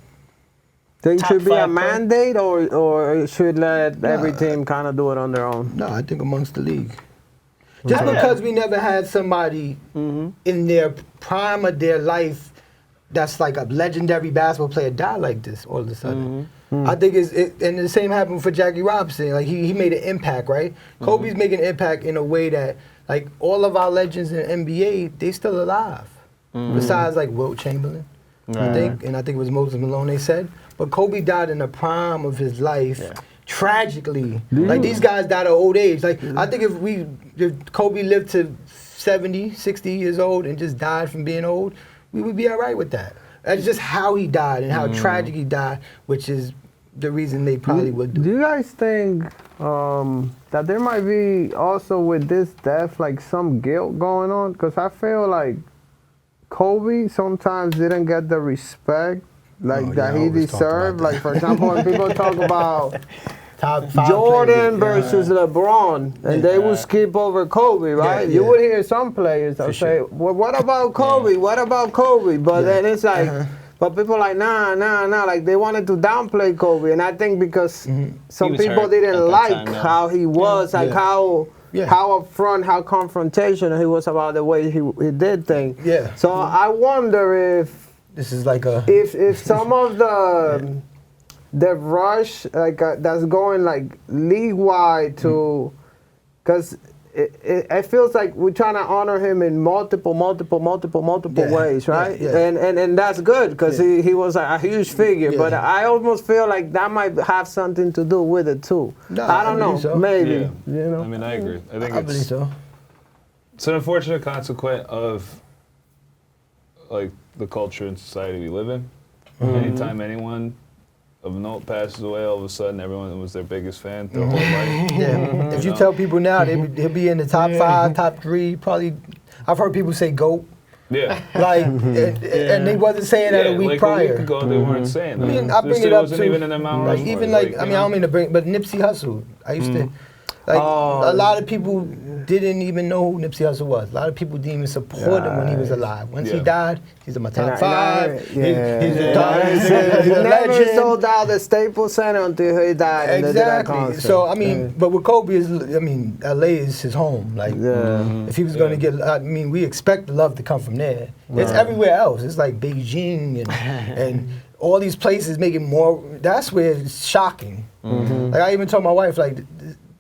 Think it should be a 5 mandate, or it should let every team kind of do it on their own? No, I think amongst the league. Just because we never had somebody in their prime of their life that's like a legendary basketball player die like this all of a sudden. I think and the same happened for Jackie Robinson. Like he made an impact, right? Kobe's making an impact in a way that like all of our legends in NBA, they still alive. Besides like Wilt Chamberlain, I think it was Moses Malone they said. But Kobe died in the prime of his life. Tragically. Like these guys died at old age. Like I think if Kobe lived to 70, 60 years old and just died from being old, we would be all right with that. That's just how he died and how tragic he died, which is the reason they probably would do. Do you guys think that there might be also with this death like some guilt going on? Because I feel like Kobe sometimes didn't get the respect that he deserved. Like, for example, when people talk about Jordan versus LeBron, and they would skip over Kobe, right? You would hear some players that say, well, what about Kobe? What about Kobe? But then it's like, but people are like, nah, like they wanted to downplay Kobe. And I think because some people didn't like how he was, like how upfront, how confrontational he was about the way he did things. So I wonder if this is like a if some of the rush like that's going like league wide to, because it feels like we're trying to honor him in multiple ways, right? And that's good because he was a huge figure. But I almost feel like that might have something to do with it too. I don't know, so. maybe. You know? I mean, I agree. I think I believe so. It's an unfortunate consequence of like the culture and society we live in. Anytime anyone of note passes away, all of a sudden everyone was their biggest fan their whole life. If you tell people now, he'll be in the top 5, top 3, probably. I've heard people say GOAT. Yeah. Like, and they wasn't saying that a week like prior. A week ago, they weren't saying that. I mean, I bring it up wasn't too. even in their Mount Like, Rushmore. even like, I mean, I don't mean to bring, but Nipsey Hussle. I used to, like, a lot of people didn't even know who Nipsey Hussle was. A lot of people didn't even support him when he was alive. Once he died, he's in my top 5. He's a never legend. sold out the Staples Center until he died. And they did that concert. So I mean, but with Kobe, LA is his home. Like, if he was going to get, I mean, we expect the love to come from there. It's everywhere else. It's like Beijing and all these places making more. That's where it's shocking. Like I even told my wife, like,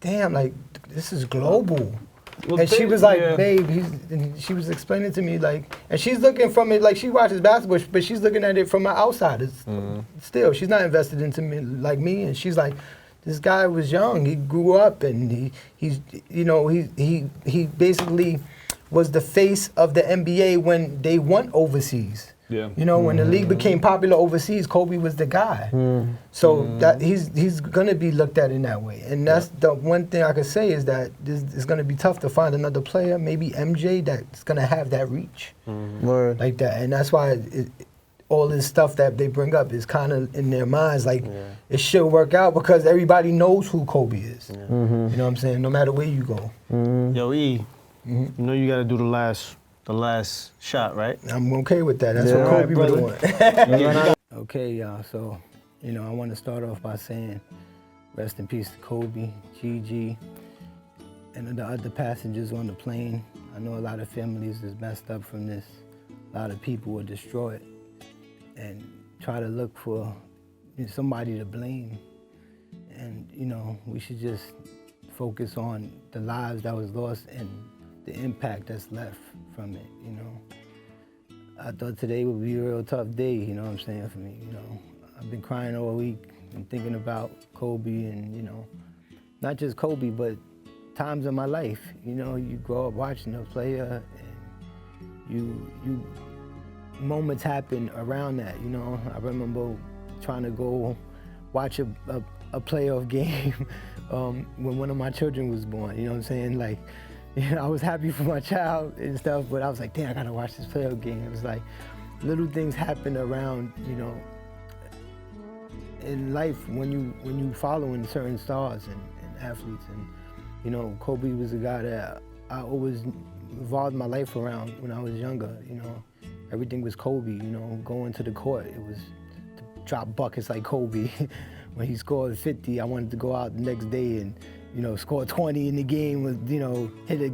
damn, like this is global. Well, and she was like, babe, and she was explaining to me, like, and she's looking from it, like she watches basketball, but she's looking at it from an outsider. Still, she's not invested into me like me, and she's like, this guy was young, he grew up, and he basically was the face of the NBA when they went overseas. Yeah. You know, when the league became popular overseas, Kobe was the guy. So that he's gonna be looked at in that way. And that's the one thing I could say is that it's gonna be tough to find another player, maybe MJ, that's gonna have that reach like that. And that's why all this stuff that they bring up is kind of in their minds, like it should work out because everybody knows who Kobe is. You know what I'm saying? No matter where you go. Yo, E, you know you got to do the last shot, right? I'm okay with that. That's what Kobe would want. Okay, y'all. So, you know, I want to start off by saying rest in peace to Kobe, Gigi, and the other passengers on the plane. I know a lot of families is messed up from this. A lot of people were destroyed. And try to look for somebody to blame. And, you know, we should just focus on the lives that was lost and the impact that's left from it, you know. I thought today would be a real tough day, you know what I'm saying, for me, you know. I've been crying all week and thinking about Kobe and, you know, not just Kobe, but times in my life. You know, you grow up watching a player and moments happen around that, you know. I remember trying to go watch a playoff game when one of my children was born, you know what I'm saying? Like, you know, I was happy for my child and stuff, but I was like, damn, I gotta watch this playoff game. It was like, little things happen around, you know, in life when you following certain stars and athletes. And, you know, Kobe was a guy that I always revolved my life around when I was younger, you know. Everything was Kobe, you know, going to the court. It was to drop buckets like Kobe. When he scored 50, I wanted to go out the next day and, you know, score 20 in the game, with, you know, hit a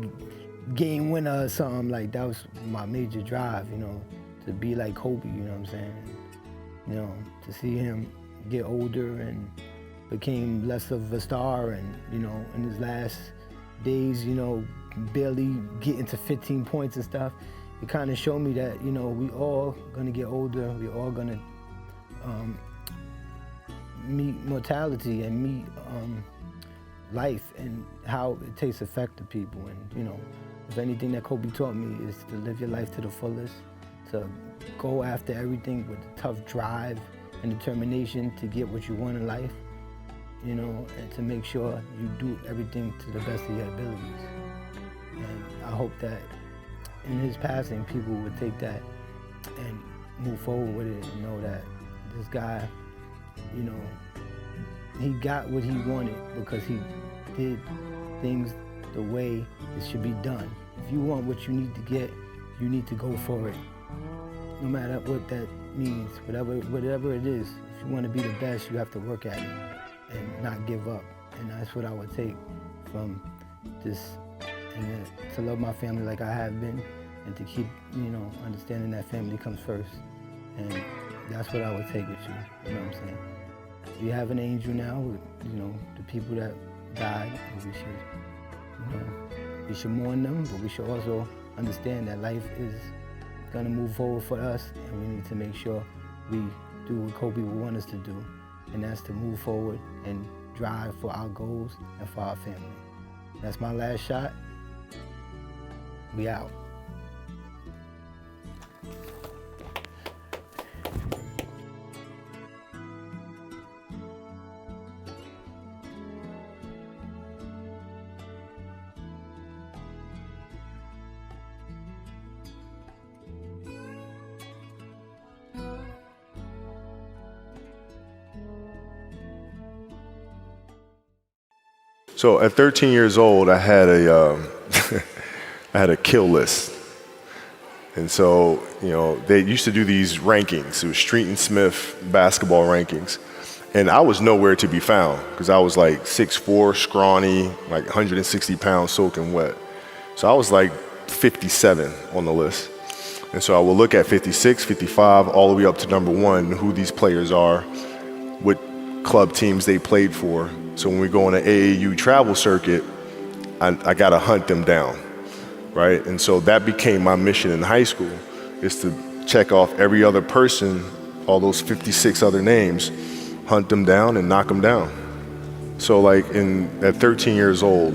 game winner or something. Like, that was my major drive, you know, to be like Kobe, you know what I'm saying? You know, to see him get older and became less of a star and, you know, in his last days, you know, barely getting to 15 points and stuff. It kind of showed me that, you know, we all gonna get older. We all gonna meet mortality and meet life and how it takes effect to people. And, you know, if anything that Kobe taught me is to live your life to the fullest, to go after everything with a tough drive and determination to get what you want in life, you know, and to make sure you do everything to the best of your abilities. And I hope that in his passing, people would take that and move forward with it and know that this guy, you know, he got what he wanted because he did things the way it should be done. If you want what you need to get, you need to go for it. No matter what that means, whatever it is, if you want to be the best, you have to work at it and not give up. And that's what I would take from this, and to love my family like I have been, and to keep, you know, understanding that family comes first. And that's what I would take with you know what I'm saying? We have an angel now with, you know, the people that died, and we should, you know, we should mourn them, but we should also understand that life is gonna move forward for us, and we need to make sure we do what Kobe would want us to do, and that's to move forward and drive for our goals and for our family. That's my last shot. We out. So at 13 years old, I had a kill list. And so, you know, they used to do these rankings. It was Street and Smith basketball rankings. And I was nowhere to be found because I was like 6'4", scrawny, like 160 pounds soaking wet. So I was like 57 on the list. And so I will look at 56, 55, all the way up to number 1, who these players are, what club teams they played for. So when we go on an AAU travel circuit, I got to hunt them down, right? And so that became my mission in high school, is to check off every other person, all those 56 other names, hunt them down and knock them down. So like at 13 years old,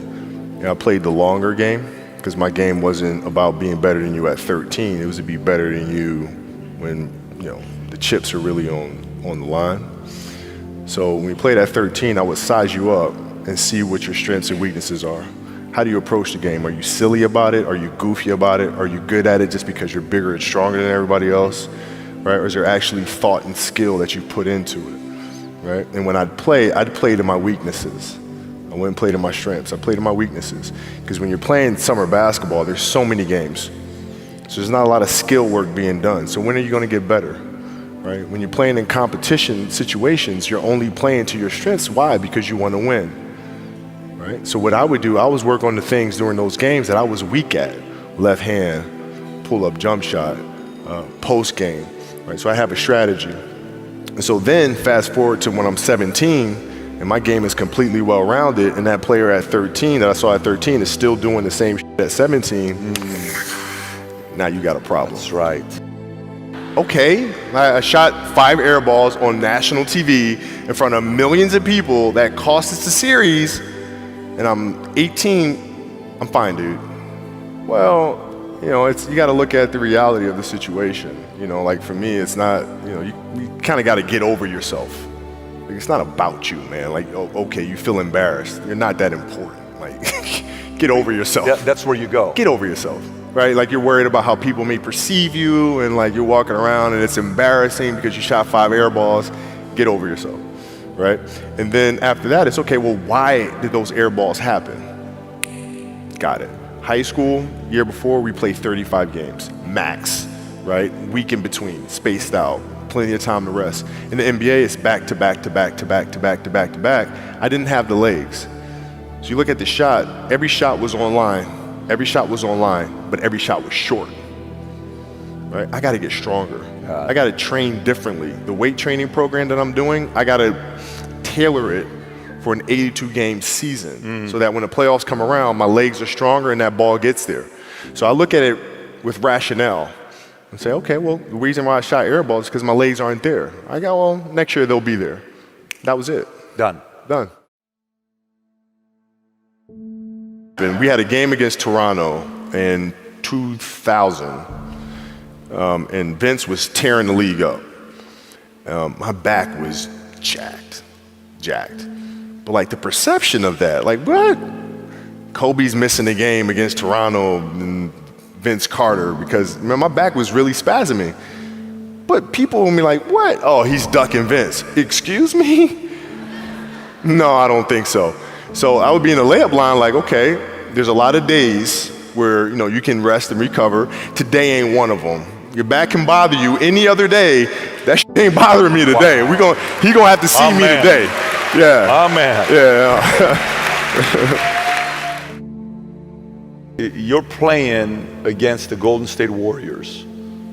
I played the longer game, because my game wasn't about being better than you at 13. It was to be better than you when the chips are really on the line. So when we played at 13, I would size you up and see what your strengths and weaknesses are. How do you approach the game? Are you silly about it? Are you goofy about it? Are you good at it just because you're bigger and stronger than everybody else, right? Or is there actually thought and skill that you put into it, right? And when I'd play to my weaknesses. I wouldn't play to my strengths. I played to my weaknesses. Because when you're playing summer basketball, there's so many games. So there's not a lot of skill work being done. So when are you going to get better, right? When you're playing in competition situations, you're only playing to your strengths. Why? Because you want to win, right? So what I would do, I was work on the things during those games that I was weak at. Left hand, pull-up jump shot, post game, right? So I have a strategy. And so then fast forward to when I'm 17, and my game is completely well-rounded, and that player at 13 that I saw at 13 is still doing the same shit at 17, now you got a problem. That's right. Okay, I shot 5 air balls on national TV in front of millions of people that cost us the series, and I'm 18, I'm fine, dude. Well, you got to look at the reality of the situation. Like for me, it's not, you kind of got to get over yourself. Like, it's not about you, man. Like, okay, you feel embarrassed. You're not that important. Like, get over yourself. That's where you go. Get over yourself, right? Like, you're worried about how people may perceive you, and like you're walking around and it's embarrassing because you shot 5 air balls. Get over yourself, right? And then after that, it's okay, well, why did those air balls happen? Got it. High school, year before, we played 35 games, max, right? Week in between, spaced out. Plenty of time to rest. In the NBA, it's back to back to back to back to back to back to back. I didn't have the legs. So you look at the shot, every shot was online. Every shot was online, but every shot was short. Right? I gotta get stronger. I gotta train differently. The weight training program that I'm doing, I gotta tailor it for an 82-game season so that when the playoffs come around, my legs are stronger and that ball gets there. So I look at it with rationale. And say, okay, well, the reason why I shot air balls is because my legs aren't there. I go, well, next year they'll be there. That was it. Done. And we had a game against Toronto in 2000, and Vince was tearing the league up. My back was jacked. But like the perception of that, like what? Kobe's missing the game against Toronto and Vince Carter because my back was really spasming. But people will be like, what? Oh, he's ducking Vince. Excuse me? No, I don't think so. So I would be in the layup line like, okay, there's a lot of days where you can rest and recover. Today ain't one of them. Your back can bother you any other day. That shit ain't bothering me today. Wow. He gonna have to see me today. Yeah. Oh man. Yeah. You're playing against the Golden State Warriors.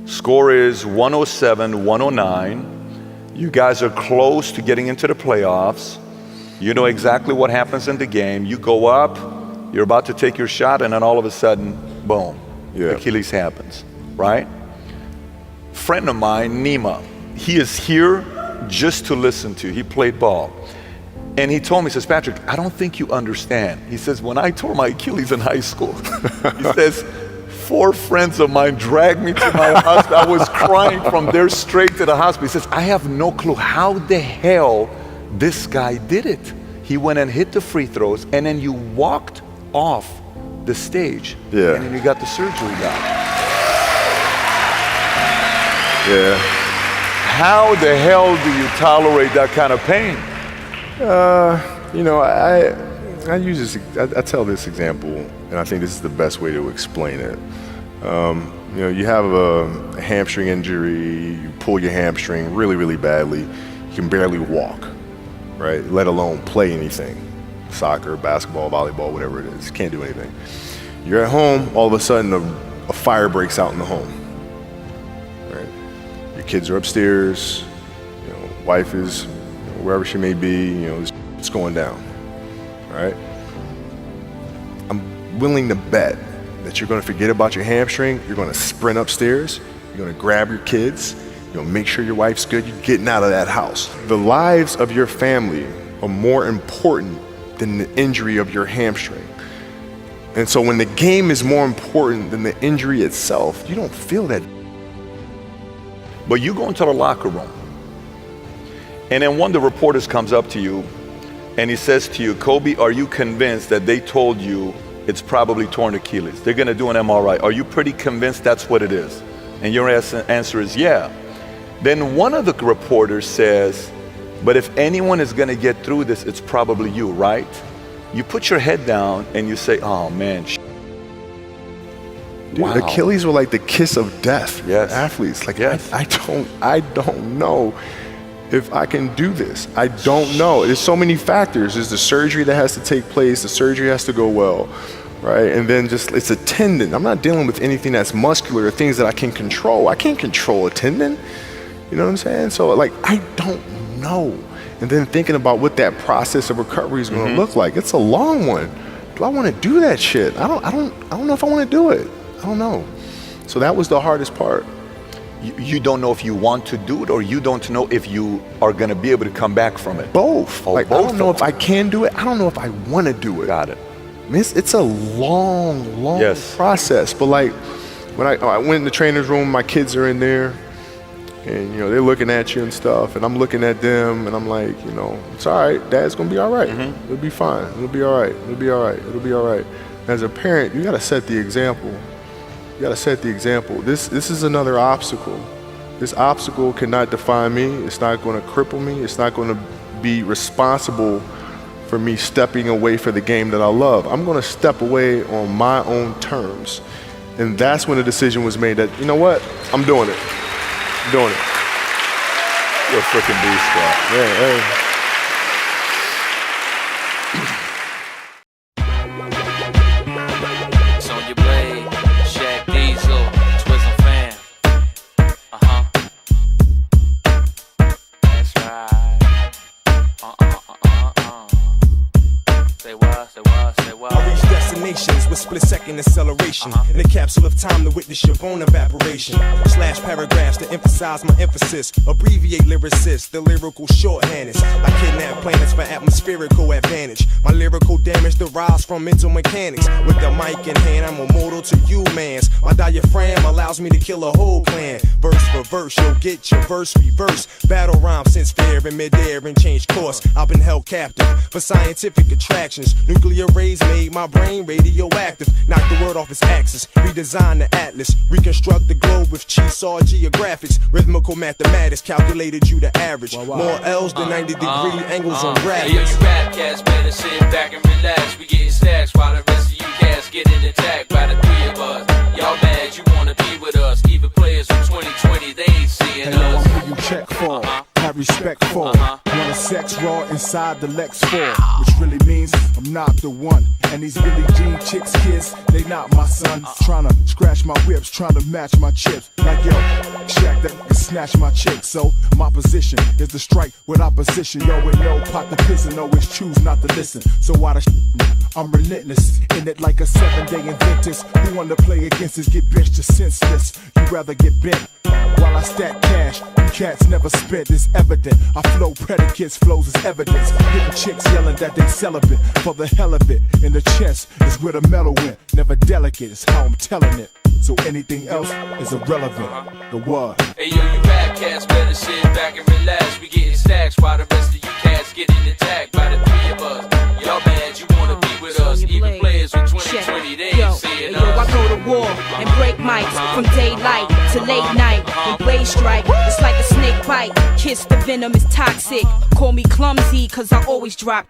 Score is 107-109. You guys are close to getting into the playoffs. You know exactly what happens in the game. You go up, you're about to take your shot, and then all of a sudden, boom, Achilles happens, right? Friend of mine, Nima, he is here just to listen to you. He played ball. And he told me, he says, Patrick, I don't think you understand. He says, when I tore my Achilles in high school, he says, 4 friends of mine dragged me to my hospital. I was crying from there straight to the hospital. He says, I have no clue how the hell this guy did it. He went and hit the free throws, and then you walked off the stage. Yeah. And then you got the surgery done. Yeah. How the hell do you tolerate that kind of pain? I use this. I tell this example, and I think this is the best way to explain it. You have a hamstring injury. You pull your hamstring really, really badly. You can barely walk, right? Let alone play anything, soccer, basketball, volleyball, whatever it is. Can't do anything. You're at home. All of a sudden, a fire breaks out in the home. Your kids are upstairs. Wife is wherever she may be. It's going down. All right. I'm willing to bet that you're going to forget about your hamstring. You're going to sprint upstairs. You're going to grab your kids. Make sure your wife's good. You're getting out of that house. The lives of your family are more important than the injury of your hamstring. And so when the game is more important than the injury itself, you don't feel that. But you go into the locker room, and then one of the reporters comes up to you, and he says to you, Kobe, are you convinced that they told you it's probably torn Achilles? They're going to do an MRI. Are you pretty convinced that's what it is? And your answer is yeah. Then one of the reporters says, but if anyone is going to get through this, it's probably you, right? You put your head down and you say, oh man. Dude, wow. Achilles were like the kiss of death for athletes. Like, yes. I don't know if I can do this. I don't know. There's so many factors. There's the surgery that has to take place. The surgery has to go well, right? And then it's a tendon. I'm not dealing with anything that's muscular or things that I can control. I can't control a tendon. You know what I'm saying? So like, I don't know. And then thinking about what that process of recovery is going to look like. It's a long one. Do I want to do that shit? I don't know if I want to do it. I don't know. So that was the hardest part. You don't know if you want to do it, or you don't know if you are going to be able to come back from it? Both. Oh, like, both. I don't know if I can do it. I don't know if I want to do it. Got it. I mean, it's a long process. But like, when I went in the trainer's room, my kids are in there, and they're looking at you and stuff, and I'm looking at them, and I'm like, it's all right. Dad's gonna be all right. It'll be fine. It'll be all right. It'll be all right. It'll be all right. As a parent, you gotta set the example. You gotta set the example. This is another obstacle. This obstacle cannot define me. It's not gonna cripple me. It's not gonna be responsible for me stepping away for the game that I love. I'm gonna step away on my own terms. And that's when the decision was made that, you know what, I'm doing it. I'm doing it. You're a freaking beast, bro. Yeah, hey. With split-second acceleration in a capsule of time to witness your bone evaporation. Slash paragraphs to emphasize my emphasis. Abbreviate lyricists, the lyrical shorthanders. I kidnap planets for atmospherical advantage. My lyrical damage derives from mental mechanics. With the mic in hand, I'm immortal to you, mans. My diaphragm allows me to kill a whole clan. Verse for verse, you'll get your verse reverse. Battle rhyme since fair in midair and change course. I've been held captive for scientific attractions. Nuclear rays made my brain radioactive. Knock the world off its axis, redesign the atlas, reconstruct the globe with Cheesaw geographics. Rhythmical mathematics calculated you the average. More L's than 90-degree angles on graphics. Hey, yo, you rap cats better sit back and relax. We getting stacks while the rest of you cats getting attacked by the three of us. Y'all mad you wanna be with us? Even players from 2020, they ain't seeing us. I'm who you check for, have respect for. Wanna sex raw inside the Lex 4, which really means I'm not the one. And these Billie Jean chicks kids, they not my son. Tryna scratch my whips, tryna match my chips. Like yo, Shaq that can snatch my chick. So my position is to strike with opposition. Yo, with no pot to piss and always choose not to listen. So why the I'm relentless, in it like a 7-day Invictus. Who wanna play against us get benched to senseless. You rather get bent while I stack cash. You cats never spent, it's evident. I flow predicates, flows is evidence. Hitting chicks yelling that they celibate for the hell of it. In the chest is where the metal went. Never delicate, it's how I'm telling it. So anything else is irrelevant. The what? Hey yo, you rap cats better sit back and relax. We getting stacks while the rest of you cats getting attacked by the three of us. Y'all mad you wanna be with us? Even players from 2020, they ain't seeing us. I go to war and break mics from daylight to late night. The blade strike, it's like a snake bite. Kiss the venom is toxic. Call me clumsy, cause I always drop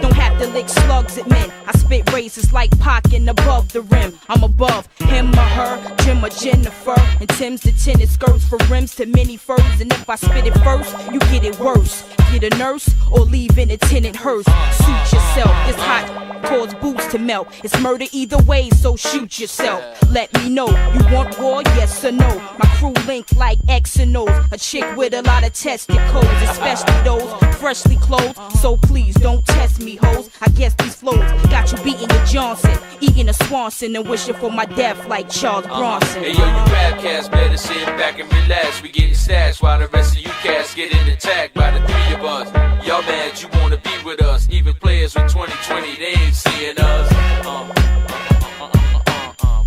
Don't have to lick slugs at men. I spit razors like Pockin' above the rim. I'm above him or her, Jim or Jennifer. And Tim's the tinted skirts for rims to mini furs. And if I spit it first, you get it worse. Get a nurse or leave in a tinted hearse. Suit yourself. This hot cause boots to melt. It's murder either way, so shoot yourself. Let me know, you want war, yes or no? My crew link like X and O's. A chick with a lot of testicles, especially those freshly clothed. So please don't test me, hoes. I guess these flows got you beating your Johnson, eating a Swanson, and wishing for my death like Charles Bronson. Hey yo, you rap cats better sit back and relax. We getting stashed while the rest of you cats getting attacked by the three of us. Y'all mad you wanna be with us? Even players with 2020, they ain't seeing us.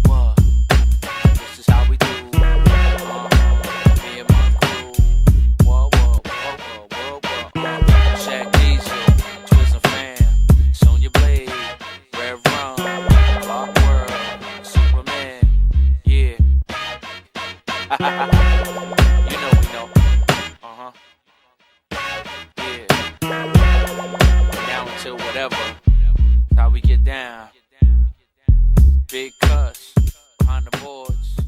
What? This is how we do. Me and my crew. Whoa. Shaq Diesel, Twiz and Fam, Sonya Blade, Red Rum, Rock World, Superman, yeah. You know we know. Yeah. Now until whatever. How we get down. Big cuss behind the boards.